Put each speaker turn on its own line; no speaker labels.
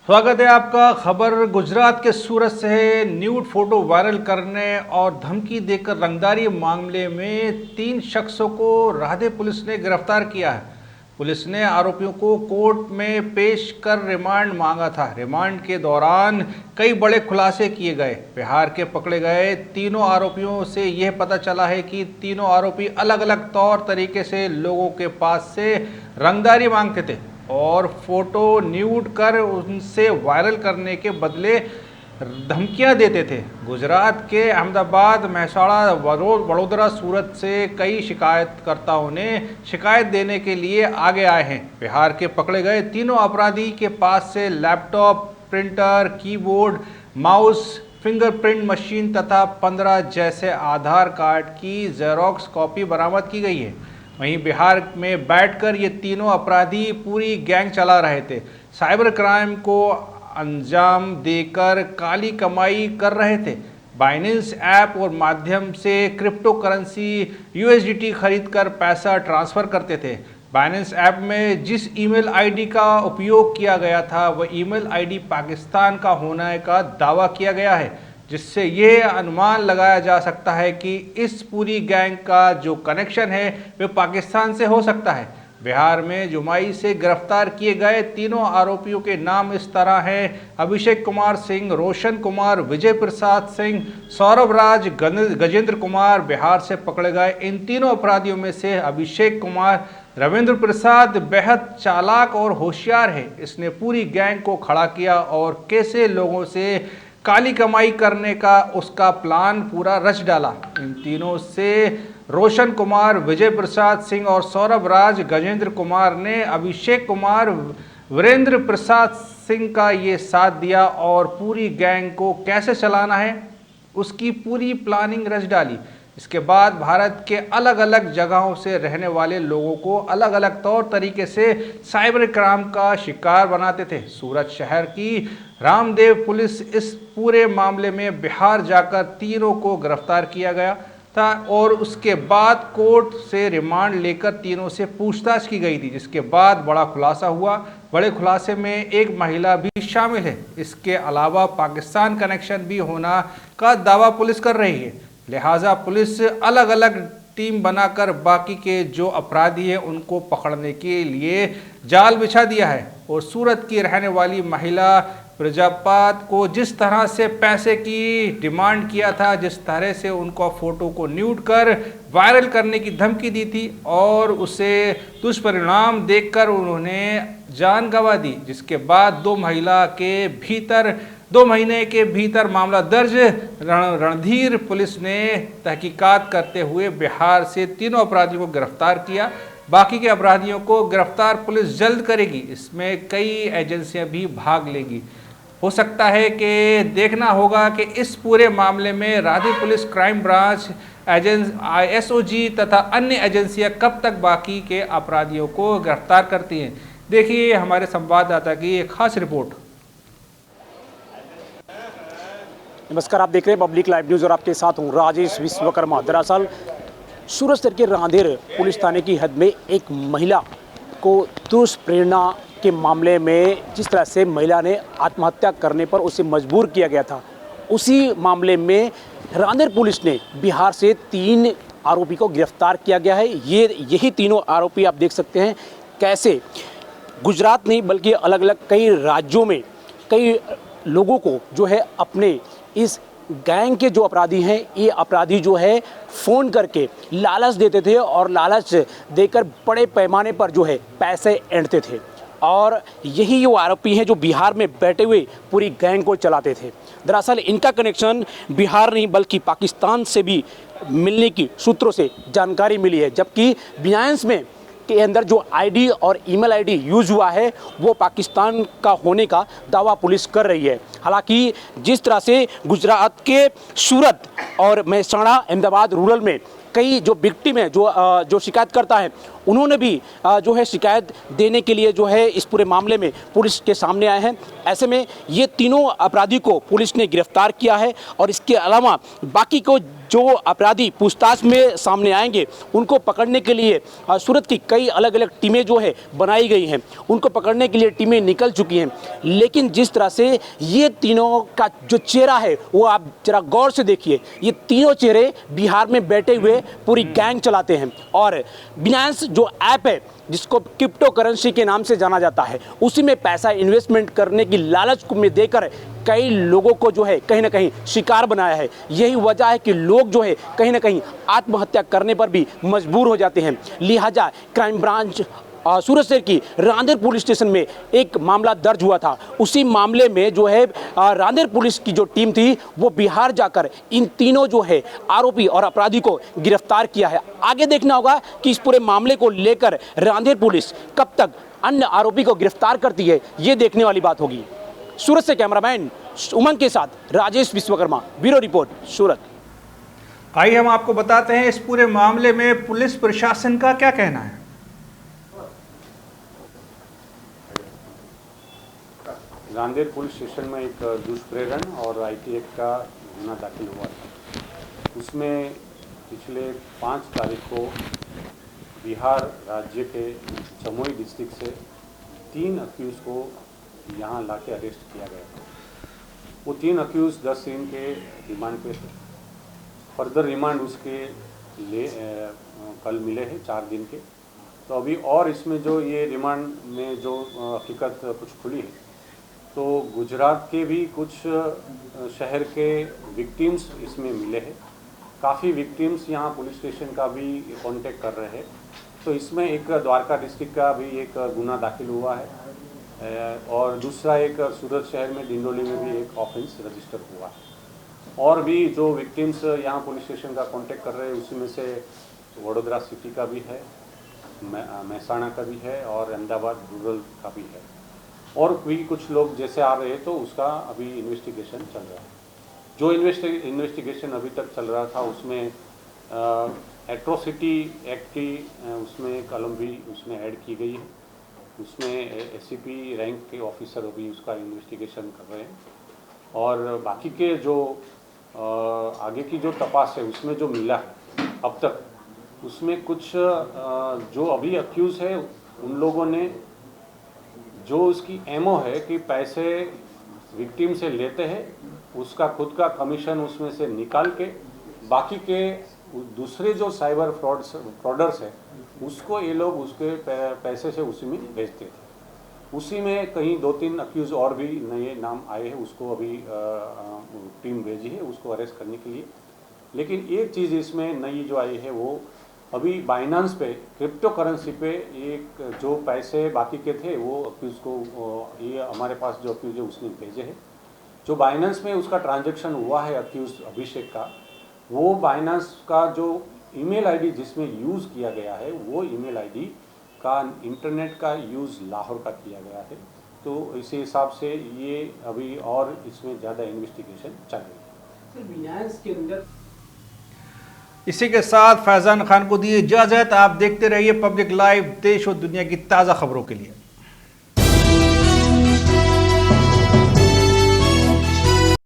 स्वागत है आपका। खबर गुजरात के सूरत से है। न्यूड फोटो वायरल करने और धमकी देकर रंगदारी मामले में 3 शख्सों को राहदे पुलिस ने गिरफ्तार किया है। पुलिस ने आरोपियों को कोर्ट में पेश कर रिमांड मांगा था। रिमांड के दौरान कई बड़े खुलासे किए गए। बिहार के पकड़े गए तीनों आरोपियों से यह पता चला है कि तीनों आरोपी अलग अलग तौर तरीके से लोगों के पास से रंगदारी मांगते थे और फोटो न्यूड कर उनसे वायरल करने के बदले धमकियां देते थे। गुजरात के अहमदाबाद, महसाड़ा, वडोदरा, सूरत से कई शिकायतकर्ताओं ने शिकायत देने के लिए आगे आए हैं। बिहार के पकड़े गए तीनों अपराधी के पास से laptop, printer, keyboard, mouse, fingerprint machine तथा 15 जैसे आधार कार्ड की जेरोक्स कॉपी बरामद की गई है। वहीं बिहार में बैठकर ये तीनों अपराधी पूरी गैंग चला रहे थे। साइबर क्राइम को अंजाम देकर काली कमाई कर रहे थे। बाइनेंस ऐप और माध्यम से क्रिप्टो करेंसी USDT खरीदकर पैसा ट्रांसफ़र करते थे। बाइनेंस ऐप में जिस ईमेल आईडी का उपयोग किया गया था वह ईमेल आईडी पाकिस्तान का होने का दावा किया गया है, जिससे ये अनुमान लगाया जा सकता है कि इस पूरी गैंग का जो कनेक्शन है वह पाकिस्तान से हो सकता है। बिहार में जुमाई से गिरफ्तार किए गए तीनों आरोपियों के नाम इस तरह हैं: अभिषेक कुमार सिंह, रोशन कुमार, विजय प्रसाद सिंह, सौरभ राज, गजेंद्र कुमार। बिहार से पकड़े गए इन तीनों अपराधियों में से अभिषेक कुमार रविंद्र प्रसाद बेहद चालाक और होशियार है। इसने पूरी गैंग को खड़ा किया और कैसे लोगों से काली कमाई करने का उसका प्लान पूरा रच डाला। इन तीनों से रोशन कुमार, विजय प्रसाद सिंह और सौरभ राज, गजेंद्र कुमार ने अभिषेक कुमार, वीरेंद्र प्रसाद सिंह का ये साथ दिया और पूरी गैंग को कैसे चलाना है उसकी पूरी प्लानिंग रच डाली। इसके बाद भारत के अलग अलग जगहों से रहने वाले लोगों को अलग अलग तौर तरीके से साइबर क्राइम का शिकार बनाते थे। सूरत शहर की रामदेव पुलिस इस पूरे मामले में बिहार जाकर तीनों को गिरफ्तार किया गया था और उसके बाद कोर्ट से रिमांड लेकर तीनों से पूछताछ की गई थी, जिसके बाद बड़ा खुलासा हुआ। बड़े खुलासे में एक महिला भी शामिल है। इसके अलावा पाकिस्तान कनेक्शन भी होना का दावा पुलिस कर रही है। लिहाजा पुलिस अलग अलग टीम बनाकर बाकी के जो अपराधी हैं उनको पकड़ने के लिए जाल बिछा दिया है। और सूरत की रहने वाली महिला प्रजापात को जिस तरह से पैसे की डिमांड किया था, जिस तरह से उनको फ़ोटो को न्यूड कर वायरल करने की धमकी दी थी और उसे दुष्परिणाम देखकर उन्होंने जान गंवा दी, जिसके बाद 2 महीने के भीतर मामला दर्ज। रणधीर पुलिस ने तहकीकात करते हुए बिहार से तीनों अपराधियों को गिरफ्तार किया। बाकी के अपराधियों को गिरफ्तार पुलिस जल्द करेगी। इसमें कई एजेंसियां भी भाग लेंगी। हो सकता है कि देखना होगा कि इस पूरे मामले में राहदे पुलिस, क्राइम ब्रांच, SOG तथा अन्य एजेंसियां कब तक बाकी के अपराधियों को गिरफ्तार करती हैं। देखिए हमारे संवाददाता की एक खास रिपोर्ट।
नमस्कार, आप देख रहे हैं पब्लिक लाइव न्यूज़ और आपके साथ हूँ राजेश विश्वकर्मा। दरअसल सूरत शहर के रांदेर पुलिस थाने की हद में एक महिला को दुष्प्रेरणा के मामले में जिस तरह से महिला ने आत्महत्या करने पर उसे मजबूर किया गया था, उसी मामले में रांदेर पुलिस ने बिहार से 3 आरोपी को गिरफ्तार किया गया है। यही तीनों आरोपी आप देख सकते हैं कैसे गुजरात नहीं बल्कि अलग अलग कई राज्यों में कई लोगों को जो है अपने इस गैंग के जो अपराधी हैं, ये अपराधी जो है फ़ोन करके लालच देते थे और लालच देकर बड़े पैमाने पर जो है पैसे ऐंठते थे। और यही वो आरोपी हैं जो बिहार में बैठे हुए पूरी गैंग को चलाते थे। दरअसल इनका कनेक्शन बिहार नहीं बल्कि पाकिस्तान से भी मिलने की सूत्रों से जानकारी मिली है, जबकि बियांस में के अंदर जो आईडी और ईमेल आईडी यूज़ हुआ है वो पाकिस्तान का होने का दावा पुलिस कर रही है। हालांकि जिस तरह से गुजरात के सूरत और महसाड़ा, अहमदाबाद रूरल में कई जो विक्टिम है, जो शिकायतकर्ता है, उन्होंने भी जो है शिकायत देने के लिए जो है इस पूरे मामले में पुलिस के सामने आए हैं। ऐसे में ये तीनों अपराधी को पुलिस ने गिरफ्तार किया है और इसके अलावा बाकी को जो अपराधी पूछताछ में सामने आएंगे उनको पकड़ने के लिए सूरत की कई अलग अलग टीमें जो है बनाई गई हैं। उनको पकड़ने के लिए टीमें निकल चुकी हैं। लेकिन जिस तरह से ये तीनों का जो चेहरा है वो आप जरा गौर से देखिए। ये तीनों चेहरे बिहार में बैठे हुए पूरी गैंग चलाते हैं और बिनांस जो ऐप है जिसको क्रिप्टो करेंसी के नाम से जाना जाता है, उसी में पैसा इन्वेस्टमेंट करने की लालच में देकर कई लोगों को जो है कहीं ना कहीं शिकार बनाया है। यही वजह है कि लोग जो है कहीं ना कहीं आत्महत्या करने पर भी मजबूर हो जाते हैं। लिहाजा क्राइम ब्रांच सूरत शहर की रांदेर पुलिस स्टेशन में एक मामला दर्ज हुआ था। उसी मामले में जो है रांदेर पुलिस की जो टीम थी वो बिहार जाकर इन तीनों जो है आरोपी और अपराधी को गिरफ्तार किया है। आगे देखना होगा कि इस पूरे मामले को लेकर रांदेर पुलिस कब तक अन्य आरोपी को गिरफ्तार करती है, ये देखने वाली बात होगी। सूरत से कैमरामैन उमंग के साथ राजेश विश्वकर्मा, ब्यूरो रिपोर्ट, सूरत।
आइए हम आपको बताते हैं इस पूरे मामले में पुलिस प्रशासन का क्या कहना है।
रांदेर पुलिस स्टेशन में एक दुष्प्रेरण और आईटी एक्ट का गुना दाखिल हुआ था। उसमें पिछले 5 तारीख को बिहार राज्य के जमुई डिस्ट्रिक्ट से 3 अक्यूज़ को यहाँ लाके अरेस्ट किया गया था। वो 3 अक्यूज़ 10 दिन के रिमांड पे थे। फर्दर रिमांड उसके कल मिले हैं 4 दिन के। तो अभी और इसमें जो ये रिमांड में जो हकीकत कुछ खुली है, तो गुजरात के भी कुछ शहर के विक्टिम्स इसमें मिले हैं। काफ़ी विक्टिम्स यहाँ पुलिस स्टेशन का भी कांटेक्ट कर रहे हैं। तो इसमें एक द्वारका डिस्ट्रिक्ट का भी एक गुना दाखिल हुआ है और दूसरा एक सूरत शहर में डिंडोली में भी एक ऑफेंस रजिस्टर हुआ है। और भी जो विक्टिम्स यहाँ पुलिस स्टेशन का कांटेक्ट कर रहे हैं उसमें से वडोदरा सिटी का भी है, महसाणा का भी है और अहमदाबाद रूरल का भी है। और भी कुछ लोग जैसे आ रहे हैं, तो उसका अभी इन्वेस्टिगेशन चल रहा है। जो इन्वेस्टिगेशन अभी तक चल रहा था उसमें एट्रोसिटी एक्ट की उसमें कलम भी उसमें ऐड की गई है। उसमें एससीपी रैंक के ऑफिसर अभी उसका इन्वेस्टिगेशन कर रहे हैं। और बाकी के जो आगे की जो तपास है उसमें जो मिला है अब तक, उसमें कुछ जो अभी अक्यूज़ है उन लोगों ने जो उसकी एमओ है कि पैसे विक्टिम से लेते हैं, उसका खुद का कमीशन उसमें से निकाल के बाकी के दूसरे जो साइबर फ्रॉडर्स है उसको ये लोग उसके पैसे से उसी में भेजते थे। उसी में कहीं 2-3 अक्यूज़ और भी नए नाम आए हैं, उसको अभी टीम भेजी है उसको अरेस्ट करने के लिए। लेकिन एक चीज़ इसमें नई जो आई है वो अभी बाइनांस पे क्रिप्टो करेंसी पे एक जो पैसे बाकी के थे वो अक्यूज़ को ये हमारे पास जो अक्यूज़ है उसने भेजे हैं। जो बाइनांस में उसका ट्रांजैक्शन हुआ है अक्यूज़ अभिषेक का, वो बाइनांस का जो ईमेल आईडी जिसमें यूज़ किया गया है वो ईमेल आईडी का इंटरनेट का यूज़ लाहौर का किया गया है। तो इसी हिसाब से ये अभी और इसमें ज़्यादा इन्वेस्टिगेशन चल रही है।
इसी के साथ फैज़ान खान को दी इजाज़त। आप देखते रहिए पब्लिक लाइव, देश और दुनिया की ताज़ा खबरों के लिए।